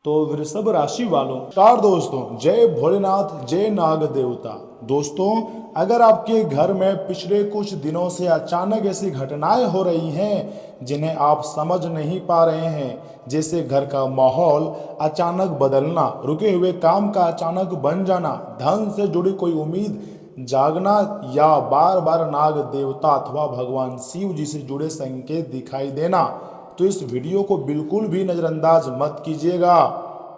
तो वृषभ राशि वालों, नमस्कार दोस्तों, जय भोलेनाथ, जय नाग देवता। दोस्तों, अगर आपके घर में पिछले कुछ दिनों से अचानक ऐसी घटनाएं हो रही हैं जिन्हें आप समझ नहीं पा रहे हैं, जैसे घर का माहौल अचानक बदलना, रुके हुए काम का अचानक बन जाना, धन से जुड़ी कोई उम्मीद जागना या बार बार नाग देवता अथवा भगवान शिव जी से जुड़े संकेत दिखाई देना, तो इस वीडियो को बिल्कुल भी नजरअंदाज मत कीजिएगा,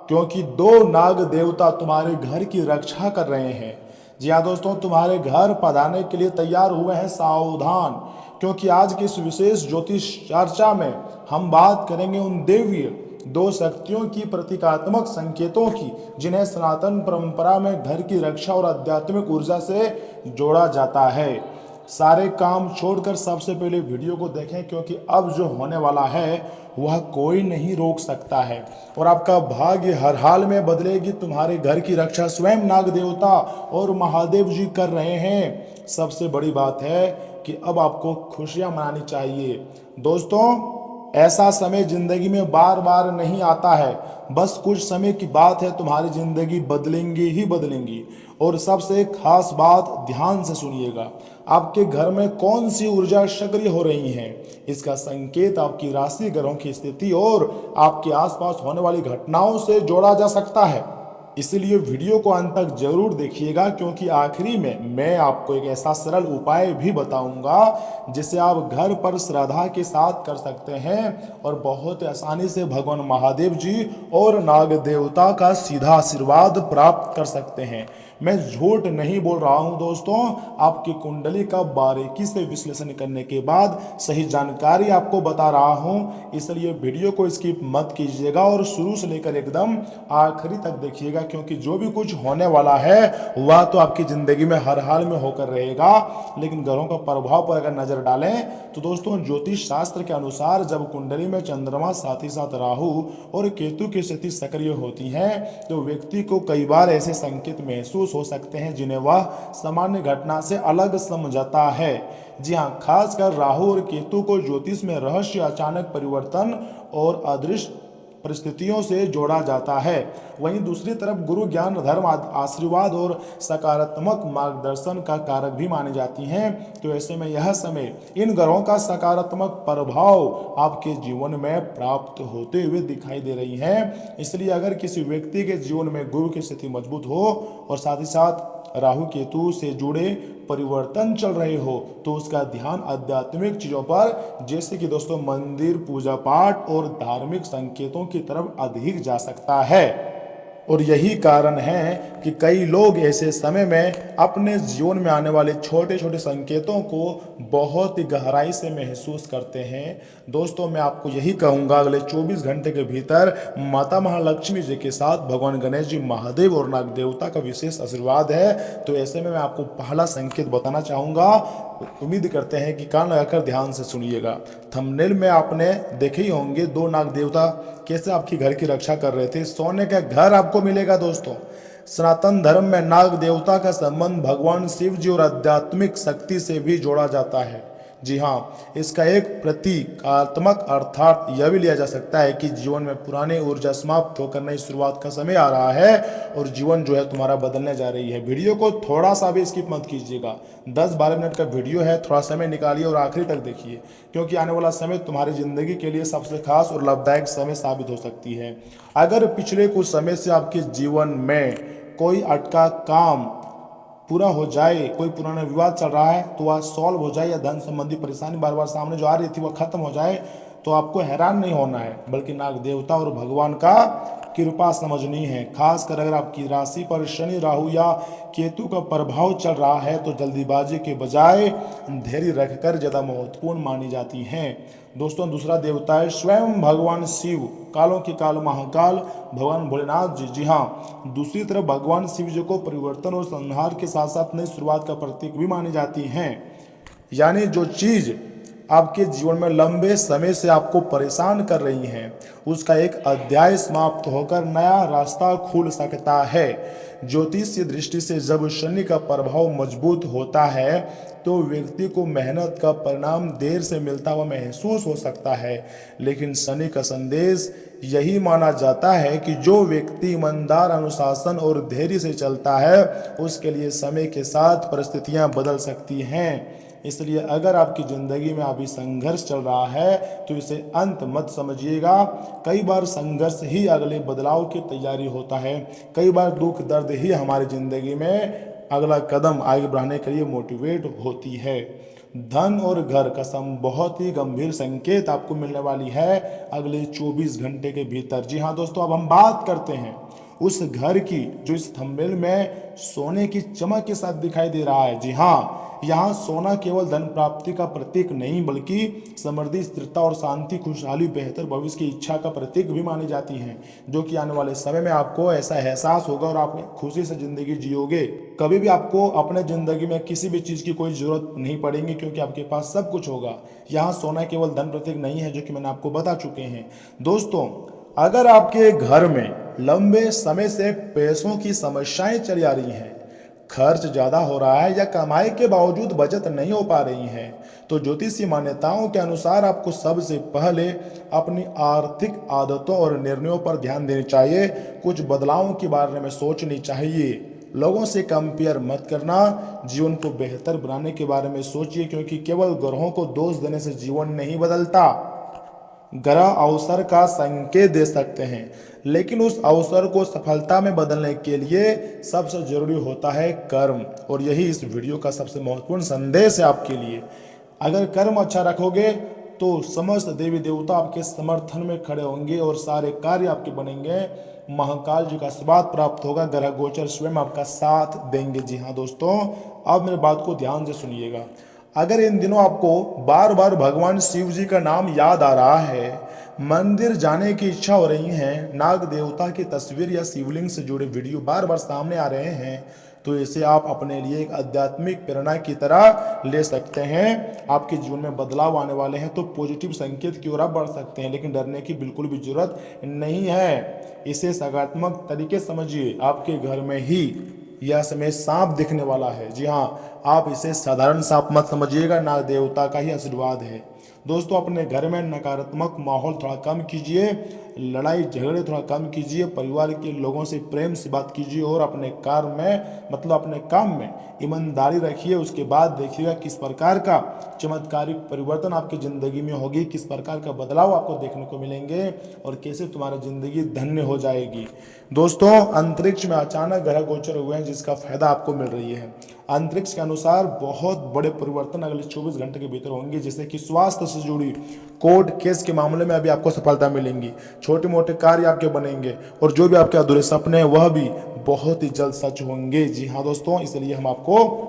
क्योंकि दो नाग देवता तुम्हारे घर की रक्षा कर रहे हैं। जी हाँ दोस्तों, तुम्हारे घर पधारने के लिए तैयार हुए हैं। सावधान, क्योंकि आज की इस विशेष ज्योतिष चर्चा में हम बात करेंगे उन देवीय दो शक्तियों की, प्रतीकात्मक संकेतों की, जिन्हें सनातन परंपरा में घर की रक्षा और आध्यात्मिक ऊर्जा से जोड़ा जाता है। सारे काम छोड़कर सबसे पहले वीडियो को देखें, क्योंकि अब जो होने वाला है वह कोई नहीं रोक सकता है और आपका भाग्य हर हाल में बदलेगी। तुम्हारे घर की रक्षा स्वयं नाग देवता और महादेव जी कर रहे हैं। सबसे बड़ी बात है कि अब आपको खुशियां मनानी चाहिए। दोस्तों, ऐसा समय जिंदगी में बार बार नहीं आता है, बस कुछ समय की बात है, तुम्हारी जिंदगी बदलेंगी ही बदलेंगी। और सबसे खास बात, ध्यान से सुनिएगा, आपके घर में कौन सी ऊर्जा सक्रिय हो रही है, इसका संकेत आपकी राशि, ग्रहों की स्थिति और आपके आसपास होने वाली घटनाओं से जोड़ा जा सकता है। इसलिए वीडियो को अंत तक जरूर देखिएगा, क्योंकि आखिरी में मैं आपको एक ऐसा सरल उपाय भी बताऊंगा जिसे आप घर पर श्रद्धा के साथ कर सकते हैं और बहुत आसानी से भगवान महादेव जी और नाग देवता का सीधा आशीर्वाद प्राप्त कर सकते हैं। मैं झूठ नहीं बोल रहा हूं दोस्तों, आपकी कुंडली का बारीकी से विश्लेषण करने के बाद सही जानकारी आपको बता रहा हूं। इसलिए वीडियो को स्किप मत कीजिएगा और शुरू से लेकर एकदम आखिरी तक देखिएगा, क्योंकि जो भी कुछ होने वाला है वह तो आपकी जिंदगी में हर हाल में होकर रहेगा। लेकिन ग्रहों का प्रभाव पर अगर नजर डालें तो दोस्तों, ज्योतिष शास्त्र के अनुसार जब कुंडली में चंद्रमा साथ ही साथ राहु और केतु की स्थिति सक्रिय होती है तो व्यक्ति को कई बार ऐसे संकेत महसूस हो सकते हैं जिन्हें वह सामान्य घटना से अलग समझता है। जी हाँ, खासकर राहु और केतु को ज्योतिष में रहस्य, अचानक परिवर्तन और अदृश्य परिस्थितियों से जोड़ा जाता है। वहीं दूसरी तरफ गुरु ज्ञान, धर्म, आशीर्वाद और सकारात्मक मार्गदर्शन का कारक भी मानी जाती हैं। तो ऐसे में यह समय इन ग्रहों का सकारात्मक प्रभाव आपके जीवन में प्राप्त होते हुए दिखाई दे रही है। इसलिए अगर किसी व्यक्ति के जीवन में गुरु की स्थिति मजबूत हो और साथ ही साथ राहु केतु से जुड़े परिवर्तन चल रहे हो तो उसका ध्यान आध्यात्मिक चीजों पर, जैसे कि दोस्तों मंदिर, पूजा पाठ और धार्मिक संकेतों की तरफ अधिक जा सकता है। और यही कारण है कि कई लोग ऐसे समय में अपने जीवन में आने वाले छोटे छोटे संकेतों को बहुत ही गहराई से महसूस करते हैं। दोस्तों, मैं आपको यही कहूँगा, अगले 24 घंटे के भीतर माता महालक्ष्मी जी के साथ भगवान गणेश जी, महादेव और नाग देवता का विशेष आशीर्वाद है। तो ऐसे में मैं आपको पहला संकेत बताना चाहूँगा। उम्मीद करते हैं कि कान लगाकर ध्यान से सुनिएगा। थंबनेल में आपने देखे ही होंगे दो नाग देवता कैसे आपकी घर की रक्षा कर रहे थे। सोने का घर आपको मिलेगा। दोस्तों, सनातन धर्म में नाग देवता का संबंध भगवान शिव जी और आध्यात्मिक शक्ति से भी जोड़ा जाता है। जी हाँ, इसका एक प्रतीकात्मक अर्थात यह भी लिया जा सकता है कि जीवन में पुरानी ऊर्जा समाप्त होकर नई शुरुआत का समय आ रहा है और जीवन जो है तुम्हारा बदलने जा रही है। वीडियो को थोड़ा सा भी स्किप मत कीजिएगा। 10-12 मिनट का वीडियो है, थोड़ा समय निकालिए और आखिरी तक देखिए, क्योंकि आने वाला समय तुम्हारी जिंदगी के लिए सबसे खास और लाभदायक समय साबित हो सकती है। अगर पिछले कुछ समय से आपके जीवन में कोई अटका काम पूरा हो जाए, कोई पुराना विवाद चल रहा है तो वह सॉल्व हो जाए, या धन संबंधी परेशानी बार बार सामने जो आ रही थी वह खत्म हो जाए, तो आपको हैरान नहीं होना है, बल्कि नाग देवता और भगवान का कृपा समझनी है। खासकर अगर आपकी राशि पर शनि, राहु या केतु का प्रभाव चल रहा है तो जल्दीबाजी के बजाय धैर्य रखकर ज्यादा महत्वपूर्ण मानी जाती हैं। दोस्तों, दूसरा देवता है स्वयं भगवान शिव, कालों के काल महाकाल भगवान भोलेनाथ जी। जी हाँ, दूसरी तरफ भगवान शिव जी को परिवर्तन और संहार के साथ साथ नई शुरुआत का प्रतीक भी मानी जाती हैं। यानी जो चीज आपके जीवन में लंबे समय से आपको परेशान कर रही हैं, उसका एक अध्याय समाप्त होकर नया रास्ता खुल सकता है। ज्योतिषीय दृष्टि से जब शनि का प्रभाव मजबूत होता है तो व्यक्ति को मेहनत का परिणाम देर से मिलता हुआ महसूस हो सकता है। लेकिन शनि का संदेश यही माना जाता है कि जो व्यक्ति ईमानदार, अनुशासन और धैर्य से चलता है उसके लिए समय के साथ परिस्थितियां बदल सकती हैं। इसलिए अगर आपकी ज़िंदगी में अभी संघर्ष चल रहा है तो इसे अंत मत समझिएगा। कई बार संघर्ष ही अगले बदलाव की तैयारी होता है। कई बार दुख दर्द ही हमारी ज़िंदगी में अगला कदम आगे बढ़ाने के लिए मोटिवेट होती है। धन और घर का बहुत ही गंभीर संकेत आपको मिलने वाली है अगले 24 घंटे के भीतर। जी हाँ दोस्तों, अब हम बात करते हैं उस घर की जो इस थंबनेल में सोने की चमक के साथ दिखाई दे रहा है। जी हाँ, यहाँ सोना केवल धन प्राप्ति का प्रतीक नहीं बल्कि समृद्धि, स्थिरता और शांति, खुशहाली, बेहतर भविष्य की इच्छा का प्रतीक भी मानी जाती है, जो कि आने वाले समय में आपको ऐसा एहसास होगा और आप खुशी से जिंदगी जियोगे। कभी भी आपको अपने जिंदगी में किसी भी चीज़ की कोई जरूरत नहीं पड़ेगी क्योंकि आपके पास सब कुछ होगा। यहाँ सोना केवल धन प्रतीक नहीं है, जो कि मैंने आपको बता चुके हैं। दोस्तों, अगर आपके घर में लंबे समय से पैसों की समस्याएं चली आ रही हैं, खर्च ज़्यादा हो रहा है या कमाई के बावजूद बचत नहीं हो पा रही है, तो ज्योतिषीय मान्यताओं के अनुसार आपको सबसे पहले अपनी आर्थिक आदतों और निर्णयों पर ध्यान देनी चाहिए। कुछ बदलावों के बारे में सोचनी चाहिए। लोगों से कंपेयर मत करना, जीवन को बेहतर बनाने के बारे में सोचिए, क्योंकि केवल ग्रहों को दोष देने से जीवन नहीं बदलता। ग्रह अवसर का संकेत दे सकते हैं, लेकिन उस अवसर को सफलता में बदलने के लिए सबसे जरूरी होता है कर्म। और यही इस वीडियो का सबसे महत्वपूर्ण संदेश है आपके लिए। अगर कर्म अच्छा रखोगे तो समस्त देवी देवता आपके समर्थन में खड़े होंगे और सारे कार्य आपके बनेंगे। महाकाल जी का आशीर्वाद प्राप्त होगा, ग्रह गोचर स्वयं आपका साथ देंगे। जी हाँ दोस्तों, अब मेरी बात को ध्यान से सुनिएगा। अगर इन दिनों आपको बार बार भगवान शिव जी का नाम याद आ रहा है, मंदिर जाने की इच्छा हो रही है, नाग देवता की तस्वीर या शिवलिंग से जुड़े वीडियो बार बार सामने आ रहे हैं, तो इसे आप अपने लिए एक आध्यात्मिक प्रेरणा की तरह ले सकते हैं। आपके जीवन में बदलाव आने वाले हैं, तो पॉजिटिव संकेत की ओर आप बढ़ सकते हैं, लेकिन डरने की बिल्कुल भी जरूरत नहीं है। इसे सकारात्मक तरीके समझिए। आपके घर में ही यह समय सांप दिखने वाला है। जी हाँ, आप इसे साधारण सांप मत समझिएगा, नाग देवता का ही आशीर्वाद है। दोस्तों, अपने घर में नकारात्मक माहौल थोड़ा कम कीजिए, लड़ाई झगड़े थोड़ा कम कीजिए, परिवार के लोगों से प्रेम से बात कीजिए और अपने अपने काम में ईमानदारी रखिए। उसके बाद देखिएगा किस प्रकार का चमत्कारिक परिवर्तन आपकी ज़िंदगी में होगी, किस प्रकार का बदलाव आपको देखने को मिलेंगे और कैसे तुम्हारी ज़िंदगी धन्य हो जाएगी। दोस्तों, अंतरिक्ष में अचानक ग्रह गोचर हुए हैं, जिसका फायदा आपको मिल रही है। अंतरिक्ष के अनुसार बहुत बड़े परिवर्तन अगले 24 घंटे के भीतर होंगे, जैसे कि स्वास्थ्य से जुड़ी कोर्ट केस के मामले में अभी आपको सफलता मिलेंगी, छोटे मोटे कार्य आपके बनेंगे और जो भी आपके अधूरे सपने हैं वह भी बहुत ही जल्द सच होंगे। जी हाँ दोस्तों, इसलिए हम आपको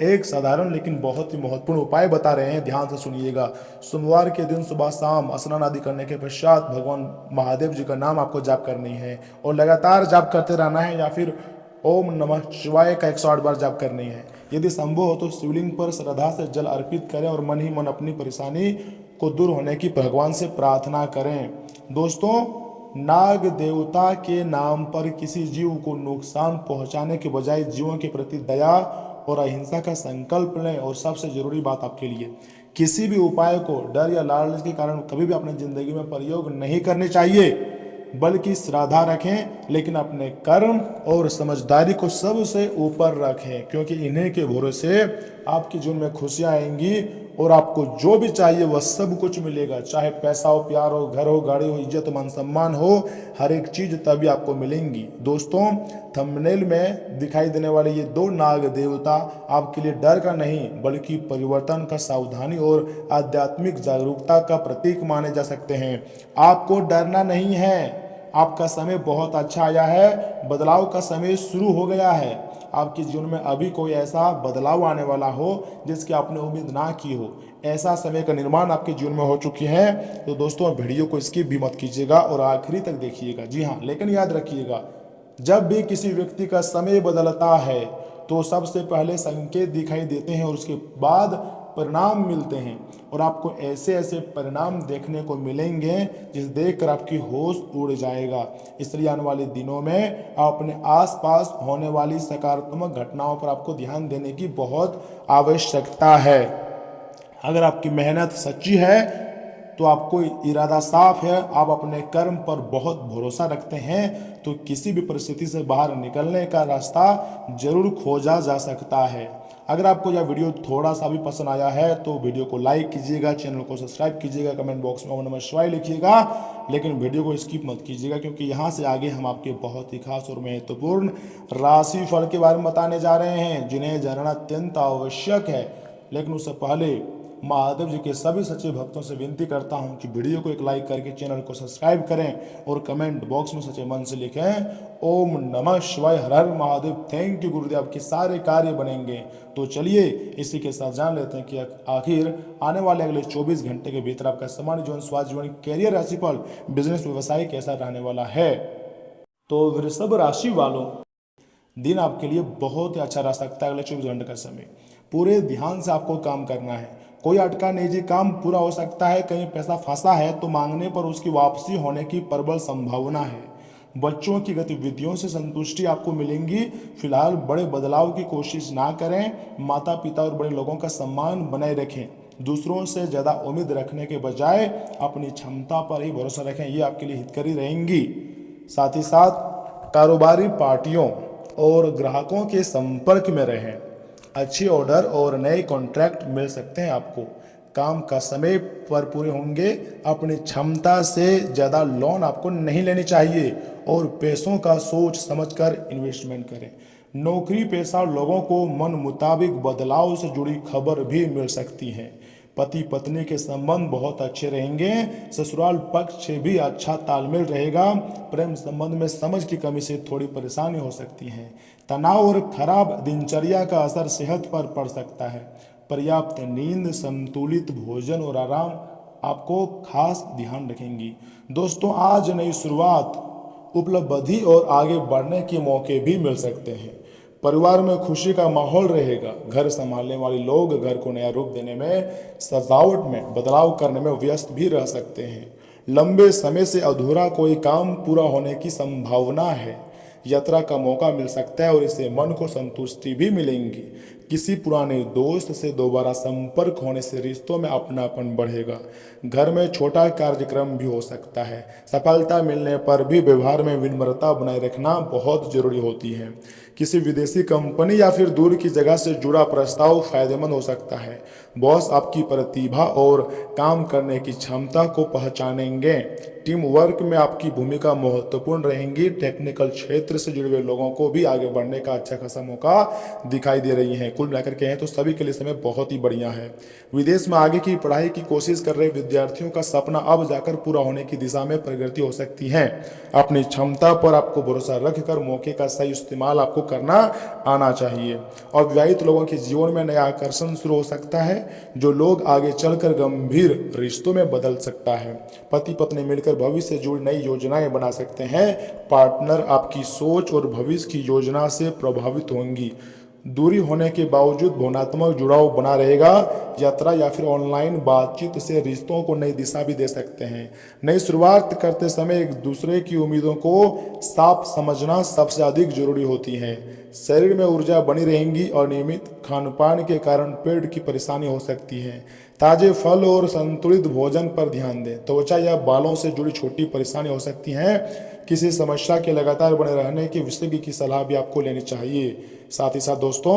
एक साधारण लेकिन बहुत ही महत्वपूर्ण उपाय बता रहे हैं, ध्यान से सुनिएगा। सोमवार के दिन सुबह शाम स्नान आदि करने के पश्चात भगवान महादेव जी का नाम आपको जाप करनी है और लगातार जाप करते रहना है, या फिर ओम नमः शिवाय का 108 बार जाप करनी है। यदि संभव हो तो शिवलिंग पर श्रद्धा से जल अर्पित करें और मन ही मन अपनी परेशानी को दूर होने की भगवान से प्रार्थना करें। दोस्तों, नाग देवता के नाम पर किसी जीव को नुकसान पहुंचाने के बजाय जीवों के प्रति दया और अहिंसा का संकल्प लें। और सबसे जरूरी बात आपके लिए, किसी भी उपाय को डर या लालच के कारण कभी भी अपनी जिंदगी में प्रयोग नहीं करने चाहिए, बल्कि श्रद्धा रखें, लेकिन अपने कर्म और समझदारी को सबसे ऊपर रखें, क्योंकि इन्हीं के भरोसे आपके जीवन में खुशियां आएंगी और आपको जो भी चाहिए वह सब कुछ मिलेगा। चाहे पैसा हो, प्यार हो, घर हो, गाड़ी हो, इज्जत मान सम्मान हो, हर एक चीज तभी आपको मिलेंगी। दोस्तों, थंबनेल में दिखाई देने वाले ये 2 नाग देवता आपके लिए डर का नहीं बल्कि परिवर्तन का, सावधानी और आध्यात्मिक जागरूकता का प्रतीक माने जा सकते हैं। आपको डरना नहीं है, आपका समय बहुत अच्छा आया है, बदलाव का समय शुरू हो गया है। आपके जीवन में अभी कोई ऐसा बदलाव आने वाला हो जिसकी आपने उम्मीद ना की हो, ऐसा समय का निर्माण आपके जीवन में हो चुकी है। तो दोस्तों, वीडियो को स्किप भी मत कीजिएगा और आखिरी तक देखिएगा। जी हाँ, लेकिन याद रखिएगा, जब भी किसी व्यक्ति का समय बदलता है तो सबसे पहले संकेत दिखाई देते हैं और उसके बाद परिणाम मिलते हैं और आपको ऐसे ऐसे परिणाम देखने को मिलेंगे जिसे देखकर आपकी होश उड़ जाएगा। इसलिए आने वाले दिनों में अपने आसपास होने वाली सकारात्मक घटनाओं पर आपको ध्यान देने की बहुत आवश्यकता है। अगर आपकी मेहनत सच्ची है तो आपको इरादा साफ है, आप अपने कर्म पर बहुत भरोसा रखते हैं, तो किसी भी परिस्थिति से बाहर निकलने का रास्ता जरूर खोजा जा सकता है। अगर आपको यह वीडियो थोड़ा सा भी पसंद आया है तो वीडियो को लाइक कीजिएगा, चैनल को सब्सक्राइब कीजिएगा, कमेंट बॉक्स में ओम नमः शिवाय लिखिएगा, लेकिन वीडियो को स्किप मत कीजिएगा क्योंकि यहाँ से आगे हम आपके बहुत ही खास और महत्वपूर्ण राशि फल के बारे में बताने जा रहे हैं जिन्हें जानना अत्यंत आवश्यक है। लेकिन उससे पहले महादेव जी के सभी सच्चे भक्तों से विनती करता हूं कि वीडियो को एक लाइक करके चैनल को सब्सक्राइब करें और कमेंट बॉक्स में सच्चे मन से लिखें ओम नमः शिवाय, हर हर महादेव, थैंक यू गुरुदेव, आपके सारे कार्य बनेंगे। तो चलिए इसी के साथ जान लेते हैं कि आखिर आने वाले अगले 24 घंटे के भीतर आपका सामान्य जीवन, स्वास्थ्य जीवन, कैरियर राशिफल, बिजनेस व्यवसाय कैसा रहने वाला है। तो वृषभ राशि वालों, दिन आपके लिए बहुत ही अच्छा रह सकता है। अगले 24 घंटे का समय पूरे ध्यान से आपको काम करना है। कोई अटका निजी काम पूरा हो सकता है। कहीं पैसा फंसा है तो मांगने पर उसकी वापसी होने की प्रबल संभावना है। बच्चों की गतिविधियों से संतुष्टि आपको मिलेंगी। फिलहाल बड़े बदलाव की कोशिश ना करें। माता पिता और बड़े लोगों का सम्मान बनाए रखें। दूसरों से ज़्यादा उम्मीद रखने के बजाय अपनी क्षमता पर ही भरोसा रखें, ये आपके लिए हितकारी रहेंगी। साथ ही साथ कारोबारी पार्टियों और ग्राहकों के संपर्क में रहें। अच्छे ऑर्डर और नए कॉन्ट्रैक्ट मिल सकते हैं आपको। काम का समय पर पूरे होंगे। अपनी क्षमता से ज़्यादा लोन आपको नहीं लेनी चाहिए और पैसों का सोच समझकर इन्वेस्टमेंट करें। नौकरी पेशा लोगों को मन मुताबिक बदलाव से जुड़ी खबर भी मिल सकती है। पति पत्नी के संबंध बहुत अच्छे रहेंगे। ससुराल पक्ष से भी अच्छा तालमेल रहेगा। प्रेम संबंध में समझ की कमी से थोड़ी परेशानी हो सकती है। तनाव और खराब दिनचर्या का असर सेहत पर पड़ सकता है। पर्याप्त नींद, संतुलित भोजन और आराम आपको खास ध्यान रखेंगी। दोस्तों, आज नई शुरुआत, उपलब्धि और आगे बढ़ने के मौके भी मिल सकते हैं। परिवार में खुशी का माहौल रहेगा। घर संभालने वाले लोग घर को नया रूप देने में, सजावट में बदलाव करने में व्यस्त भी रह सकते हैं। लंबे समय से अधूरा कोई काम पूरा होने की संभावना है। यात्रा का मौका मिल सकता है और इससे मन को संतुष्टि भी मिलेंगी। किसी पुराने दोस्त से दोबारा संपर्क होने से रिश्तों में अपनापन बढ़ेगा। घर में छोटा कार्यक्रम भी हो सकता है। सफलता मिलने पर भी व्यवहार में विनम्रता बनाए रखना बहुत जरूरी होती है। किसी विदेशी कंपनी या फिर दूर की जगह से जुड़ा प्रस्ताव फायदेमंद हो सकता है। बॉस आपकी प्रतिभा और काम करने की क्षमता को पहचानेंगे। टीम वर्क में आपकी भूमिका महत्वपूर्ण रहेंगी। टेक्निकल क्षेत्र से जुड़े हुए लोगों को भी आगे बढ़ने का अच्छा खासा मौका दिखाई दे रही है। कुल मिलाकर कहें तो सभी के लिए समय बहुत ही बढ़िया है। विदेश में आगे की पढ़ाई की कोशिश कर रहे विद्यार्थियों का सपना अब जाकर पूरा होने की दिशा में प्रगति हो सकती है। अपनी क्षमता पर आपको भरोसा रखकर मौके का सही इस्तेमाल आपको करना आना चाहिए। और विवाहित लोगों के जीवन में नया आकर्षण शुरू हो सकता है जो लोग आगे चलकर गंभीर रिश्तों में बदल सकता है। पति पत्नी मिलकर भविष्य से जुड़ी नई योजनाएं बना सकते हैं। पार्टनर आपकी सोच और भविष्य की योजना से प्रभावित होंगी। दूरी होने के बावजूद भावनात्मक जुड़ाव बना रहेगा। यात्रा या फिर ऑनलाइन बातचीत से रिश्तों को नई दिशा भी दे सकते हैं। नई शुरुआत करते समय एक दूसरे की उम्मीदों को साफ समझना सबसे अधिक जरूरी होती है। शरीर में ऊर्जा बनी रहेंगी और नियमित खानपान के कारण पेट की परेशानी हो सकती है। ताजे फल और संतुलित भोजन पर ध्यान दें। त्वचा या बालों से जुड़ी छोटी परेशानी हो सकती हैं। किसी समस्या के लगातार बने रहने की विशेषज्ञ की सलाह भी आपको लेनी चाहिए। साथ ही साथ दोस्तों,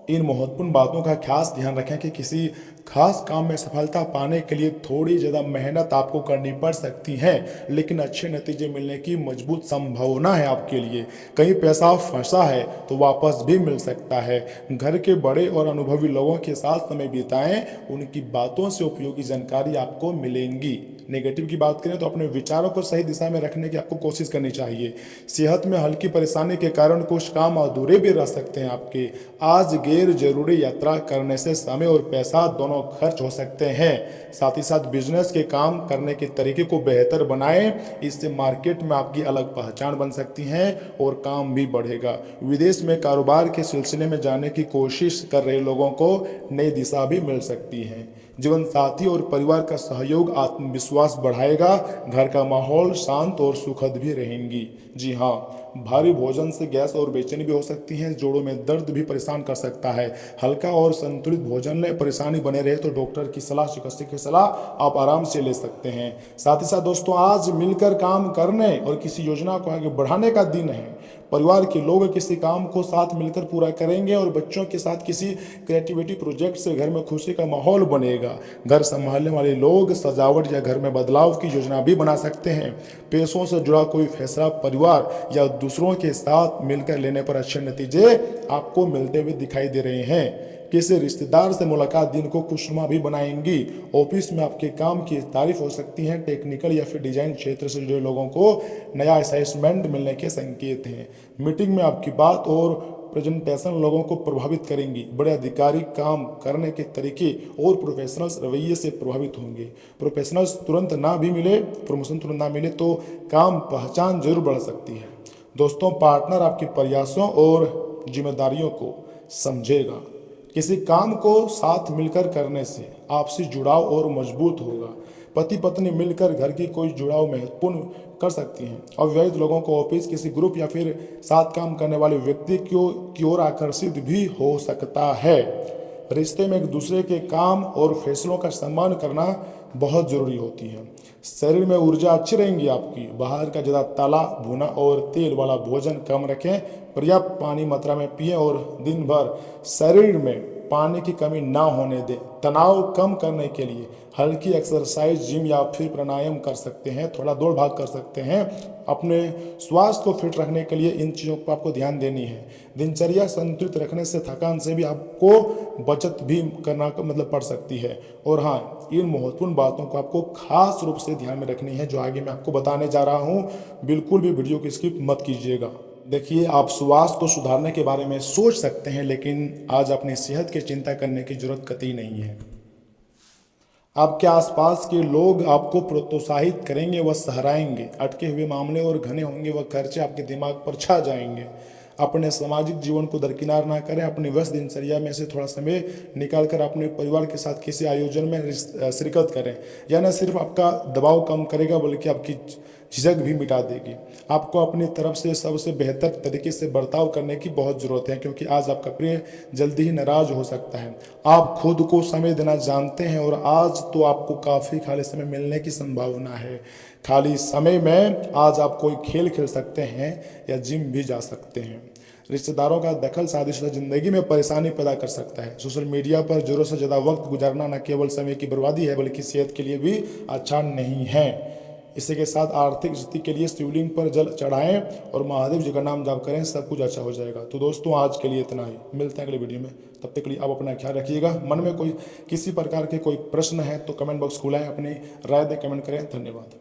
इन महत्वपूर्ण बातों का खास ध्यान रखें कि किसी खास काम में सफलता पाने के लिए थोड़ी ज़्यादा मेहनत आपको करनी पड़ सकती है, लेकिन अच्छे नतीजे मिलने की मजबूत संभावना है आपके लिए। कहीं पैसा फंसा है तो वापस भी मिल सकता है। घर के बड़े और अनुभवी लोगों के साथ समय बिताएं, उनकी बातों से उपयोगी जानकारी आपको मिलेंगी। नेगेटिव की बात करें तो अपने विचारों को सही दिशा में रखने की आपको कोशिश करनी चाहिए। सेहत में हल्की परेशानी के कारण कुछ काम अधूरे भी रह सकते हैं आपके। आज गैर जरूरी यात्रा करने से समय और पैसा दोनों दोनों खर्च हो सकते हैं। साथ ही साथ बिजनेस के काम करने के तरीके को बेहतर बनाएं, इससे मार्केट में आपकी अलग पहचान बन सकती है और काम भी बढ़ेगा। विदेश में कारोबार के सिलसिले में जाने की कोशिश कर रहे लोगों को नई दिशा भी मिल सकती है। जीवन साथी और परिवार का सहयोग आत्मविश्वास बढ़ाएगा। घर का माहौल शांत और सुखद भी रहेंगी। जी हाँ, भारी भोजन से गैस और बेचैनी भी हो सकती है। जोड़ों में दर्द भी परेशान कर सकता है। हल्का और संतुलित भोजन में परेशानी बने रहे तो डॉक्टर की सलाह, चिकित्सक की सलाह आप आराम से ले सकते हैं। साथ ही साथ दोस्तों, आज मिलकर काम करने और किसी योजना को आगे बढ़ाने का दिन है। परिवार के लोग किसी काम को साथ मिलकर पूरा करेंगे और बच्चों के साथ किसी क्रिएटिविटी प्रोजेक्ट से घर में खुशी का माहौल बनेगा। घर संभालने वाले लोग सजावट या घर में बदलाव की योजना भी बना सकते हैं। पैसों से जुड़ा कोई फैसला परिवार या दूसरों के साथ मिलकर लेने पर अच्छे नतीजे आपको मिलते हुए दिखाई दे रहे हैं। किसी रिश्तेदार से मुलाकात दिन को खुशनुमा भी बनाएंगी। ऑफिस में आपके काम की तारीफ हो सकती है। टेक्निकल या फिर डिजाइन क्षेत्र से जुड़े लोगों को नया असाइनमेंट मिलने के संकेत हैं। मीटिंग में आपकी बात और प्रेजेंटेशन लोगों को प्रभावित करेंगी। बड़े अधिकारी काम करने के तरीके और प्रोफेशनल्स रवैये से प्रभावित होंगे। प्रोफेशनल्स तुरंत ना भी मिले, प्रमोशन तुरंत ना मिले तो काम पहचान जरूर बढ़ सकती है। दोस्तों, पार्टनर आपके प्रयासों और जिम्मेदारियों को समझेगा। किसी काम को साथ मिलकर करने से आपसी जुड़ाव और मजबूत होगा। पति पत्नी मिलकर घर की कोई जुड़ाव महत्वपूर्ण कर सकती हैं। अविवाहित लोगों को ऑफिस किसी ग्रुप या फिर साथ काम करने वाले व्यक्ति की ओर आकर्षित भी हो सकता है। रिश्ते में एक दूसरे के काम और फैसलों का सम्मान करना बहुत जरूरी होती है। शरीर में ऊर्जा अच्छी रहेंगी आपकी। बाहर का ज़्यादा तला भुना और तेल वाला भोजन कम रखें। पर्याप्त पानी मात्रा में पिएं और दिन भर शरीर में पानी की कमी ना होने दें। तनाव कम करने के लिए हल्की एक्सरसाइज, जिम या फिर प्राणायाम कर सकते हैं। थोड़ा दौड़ भाग कर सकते हैं। अपने स्वास्थ्य को फिट रखने के लिए इन चीज़ों पर आपको ध्यान देनी है। दिनचर्या संतुलित रखने से थकान से भी आपको बचत भी करना पड़ सकती है। और हाँ, इन महत्वपूर्ण बातों को आपको खास रूप से ध्यान में रखनी है जो आगे मैं आपको बताने जा रहा हूँ। बिल्कुल भी वीडियो की स्किप मत कीजिएगा। देखिए, आप स्वास्थ्य को सुधारने के बारे में सोच सकते हैं, लेकिन आज अपनी सेहत की चिंता करने की जरूरत कतई नहीं है। आपके आसपास के लोग आपको प्रोत्साहित करेंगे, वह सहराएंगे। अटके हुए मामले और घने होंगे वह खर्चे आपके दिमाग पर छा जाएंगे। अपने सामाजिक जीवन को दरकिनार ना करें। अपनी व्यस्त दिनचर्या में से थोड़ा समय निकालकर अपने परिवार के साथ किसी आयोजन में शिरकत करें। यह न सिर्फ आपका दबाव कम करेगा बल्कि आपकी झिझक भी मिटा देगी। आपको अपनी तरफ से सबसे बेहतर तरीके से बर्ताव करने की बहुत ज़रूरत है, क्योंकि आज आपका प्रिय जल्दी ही नाराज हो सकता है। आप खुद को समय देना जानते हैं और आज तो आपको काफ़ी खाली समय मिलने की संभावना है। खाली समय में आज आप कोई खेल खेल सकते हैं या जिम भी जा सकते हैं। रिश्तेदारों का दखल शादीशुदा जिंदगी में परेशानी पैदा कर सकता है। सोशल मीडिया पर ज़रूरत से ज़्यादा वक्त गुजारना न केवल समय की बर्बादी है बल्कि सेहत के लिए भी अच्छा नहीं है। इसी के साथ आर्थिक स्थिति के लिए शिवलिंग पर जल चढ़ाएं और महादेव जी का नाम जाप करें, सब कुछ अच्छा हो जाएगा। तो दोस्तों, आज के लिए इतना ही। मिलते हैं अगले वीडियो में। तब तक के लिए आप अपना ख्याल रखिएगा। मन में कोई किसी प्रकार के कोई प्रश्न है तो कमेंट बॉक्स खुला है, अपनी राय दें, कमेंट करें। धन्यवाद।